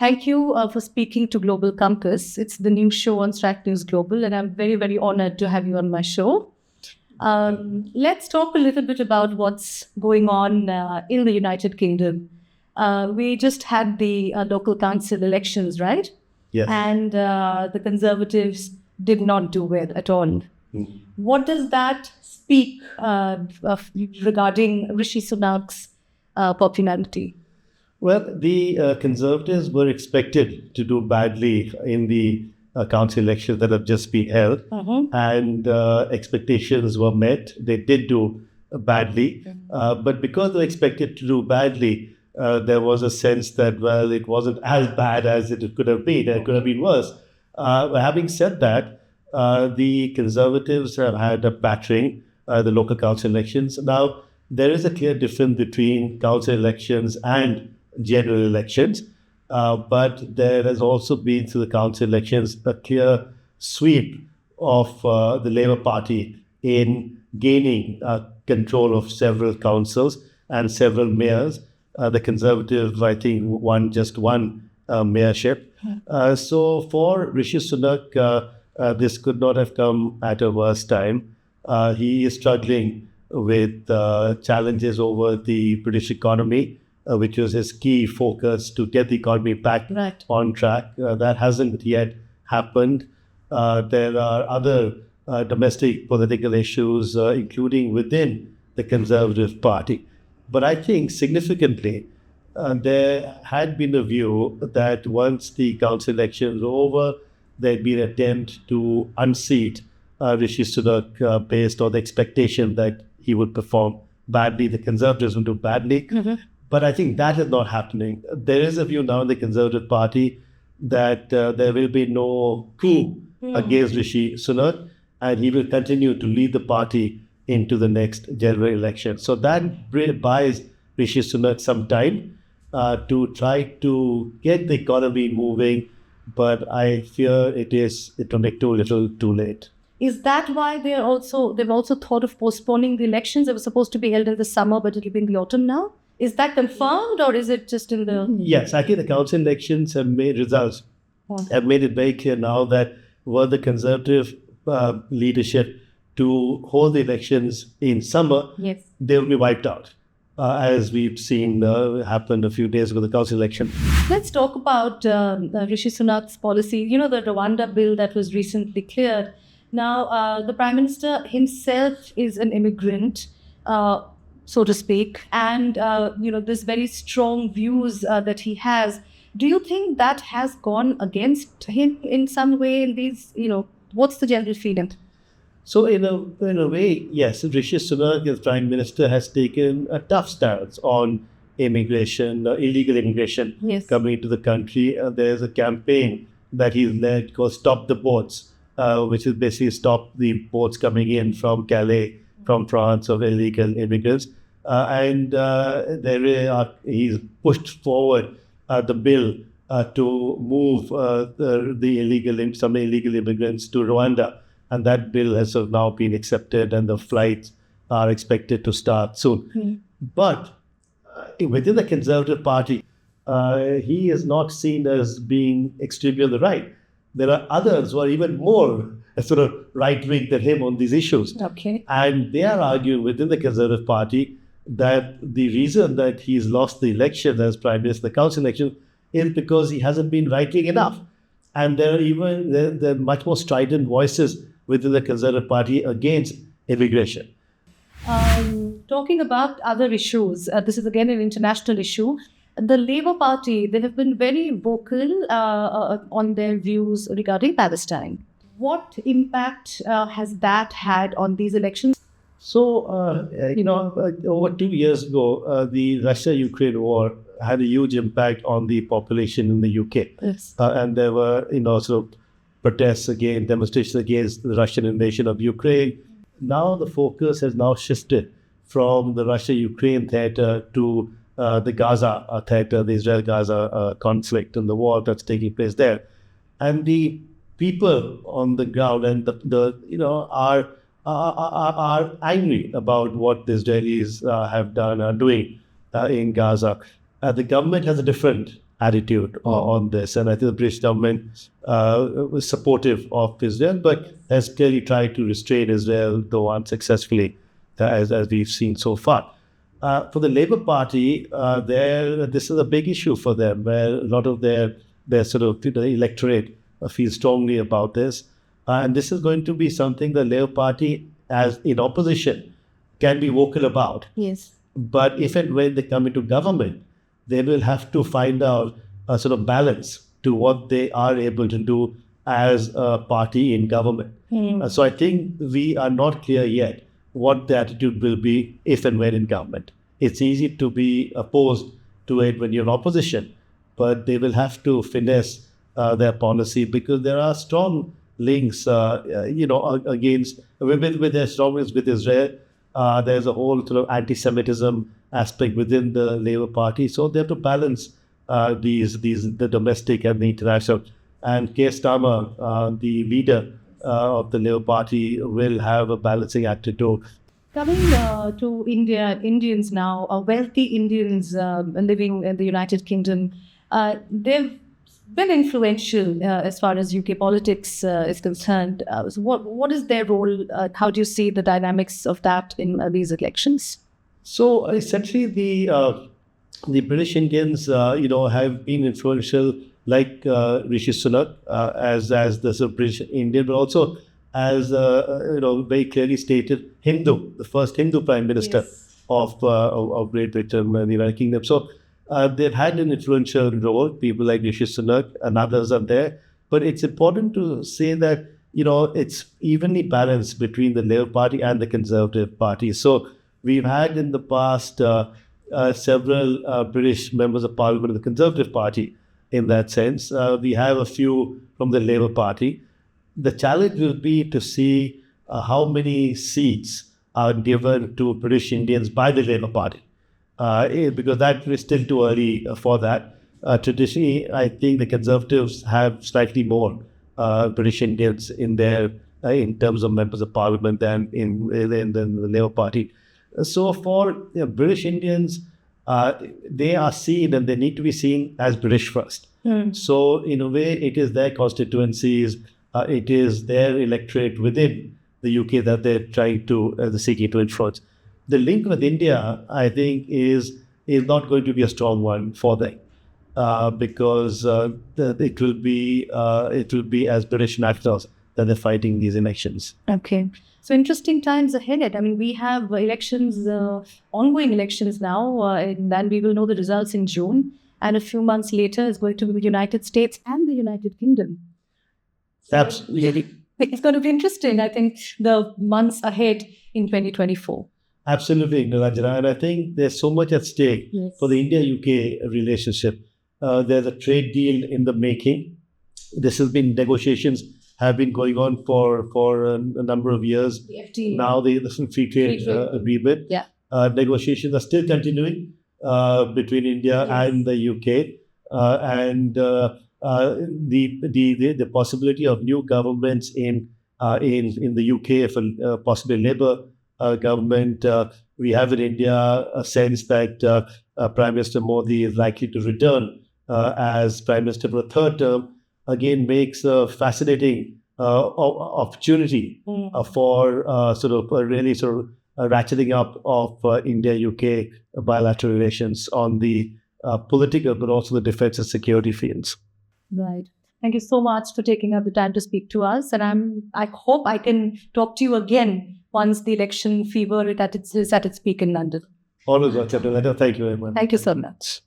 Thank you for speaking to Global Compass. It's the new show on Strat News Global, and I'm very, very honored to have you on my show. Let's talk a little bit about what's going on in the United Kingdom. We just had the local council elections, right? Yes. And the Conservatives did not do well at all. What does that speak regarding Rishi Sunak's popularity? Well, the Conservatives were expected to do badly in the council elections that have just been held, and expectations were met. They did do badly, but because they were expected to do badly, there was a sense that, well, it wasn't as bad as it could have been. It could have been worse. Having said that, the Conservatives have had a battering the local council elections. Now, there is a clear difference between council elections and general elections, but there has also been through the council elections a clear sweep of the Labour Party in gaining control of several councils and several mayors. The Conservatives, I think, won just one mayorship. So for Rishi Sunak, this could not have come at a worse time. He is struggling with challenges over the British economy, which was his key focus to get the economy back on track. That hasn't yet happened. There are other domestic political issues, including within the Conservative Party. But I think significantly, there had been a view that once the council elections were over, there'd been an attempt to unseat Rishi Sunak based on the expectation that he would perform badly, the Conservatives would do badly. But I think that is not happening. There is a view now in the Conservative Party that there will be no coup against Rishi Sunak, and he will continue to lead the party into the next general election. So that buys Rishi Sunak some time to try to get the economy moving, but I fear it will make too little too late. Is that why they've also thought of postponing the elections? They were supposed to be held in the summer, but it'll be in the autumn now. Is that confirmed, or is it just in the... Yes, I think the council elections have made it very clear now that were the Conservative leadership to hold the elections in summer, they will be wiped out, as we've seen happen a few days ago, the council election. Let's talk about Rishi Sunak's policy. You know, the Rwanda bill that was recently cleared. Now, the Prime Minister himself is an immigrant, so to speak, and, there's very strong views that he has. Do you think that has gone against him in some way in these, what's the general feeling? So in a way, yes, Rishi Sunak as Prime Minister has taken a tough stance on immigration, illegal immigration coming into the country. There's a campaign that he's led called Stop the Boats, which is basically stop the boats coming in from Calais, from France, of illegal immigrants. He's pushed forward the bill to move some illegal immigrants to Rwanda. And that bill has now been accepted, and the flights are expected to start soon. But within the Conservative Party, he is not seen as being extremely on the right. There are others who are even more sort of right-wing than him on these issues. And they are arguing within the Conservative Party that the reason that he's lost the election as Prime Minister, the council election, is because he hasn't been right-wing enough. And there are much more strident voices within the Conservative Party against immigration. Talking about other issues, this is again an international issue. The Labour Party, they have been very vocal on their views regarding Palestine. What impact has that had on these elections? So, over 2 years ago, the Russia-Ukraine war had a huge impact on the population in the UK. And there were, sort of protests demonstrations against the Russian invasion of Ukraine. Now the focus has now shifted from the Russia-Ukraine theater to the Gaza theater, the Israel-Gaza conflict and the war that's taking place there. And the people on the ground and are angry about what the Israelis are doing in Gaza. The government has a different attitude on this. And I think the British government was supportive of Israel, but has clearly tried to restrain Israel, though unsuccessfully, as we've seen so far. For the Labour Party, this is a big issue for them, where a lot of their sort of electorate feels strongly about this. And this is going to be something the Labour Party, as in opposition, can be vocal about. Yes. But if and when they come into government, they will have to find out a sort of balance to what they are able to do as a party in government. So I think we are not clear yet what the attitude will be if and when in government. It's easy to be opposed to it when you're in opposition, but they will have to finesse their policy, because there are strong links, against with their strong links with Israel. There's a whole sort of anti-Semitism aspect within the Labour Party, so they have to balance the domestic and the international. And Keir Starmer, the leader of the Labour Party, will have a balancing act to do. Coming to India, Indians now, wealthy Indians living in the United Kingdom, they've been influential as far as UK politics is concerned. So what is their role? How do you see the dynamics of that in these elections? So essentially, the British Indians, have been influential, like Rishi Sunak, as the sort of British Indian, but also as very clearly stated Hindu, the first Hindu Prime Minister of Great Britain and the United Kingdom. So they've had an influential role. People like Rishi Sunak and others are there. But it's important to say that it's evenly balanced between the Labour Party and the Conservative Party. So we've had in the past several British members of Parliament of the Conservative Party. In that sense, we have a few from the Labour Party. The challenge will be to see how many seats are given to British Indians by the Labour Party, because that is still too early for that. Traditionally, I think the Conservatives have slightly more British Indians in terms of members of Parliament than in the Labour Party. So for British Indians, they are seen and they need to be seen as British first. So in a way, it is their constituencies, it is their electorate within the UK that they're trying to, seeking to influence. The link with India, I think, is not going to be a strong one for them, because it will be as British nationals that they're fighting these elections. Okay. So interesting times ahead. I mean, we have elections, ongoing elections now, and then we will know the results in June. And a few months later is going to be the United States and the United Kingdom. Absolutely. It's going to be interesting, I think, the months ahead in 2024. Absolutely, Nilanjana. And I think there's so much at stake for the India-UK relationship. There's a trade deal in the making. This has been negotiations have been going on for a number of years. The FTA. Now the free trade agreement. Yeah. Negotiations are still continuing between India and the UK, and the possibility of new governments in the UK, if possibly Labour government. We have in India a sense that Prime Minister Modi is likely to return as Prime Minister for a third term. Again, makes a fascinating opportunity for really ratcheting up of India-UK bilateral relations on the political, but also the defense and security fields. Right. Thank you so much for taking up the time to speak to us. And I hope I can talk to you again once the election fever is at its peak in London. Always, Dr. Thank you very much. Thank you so much.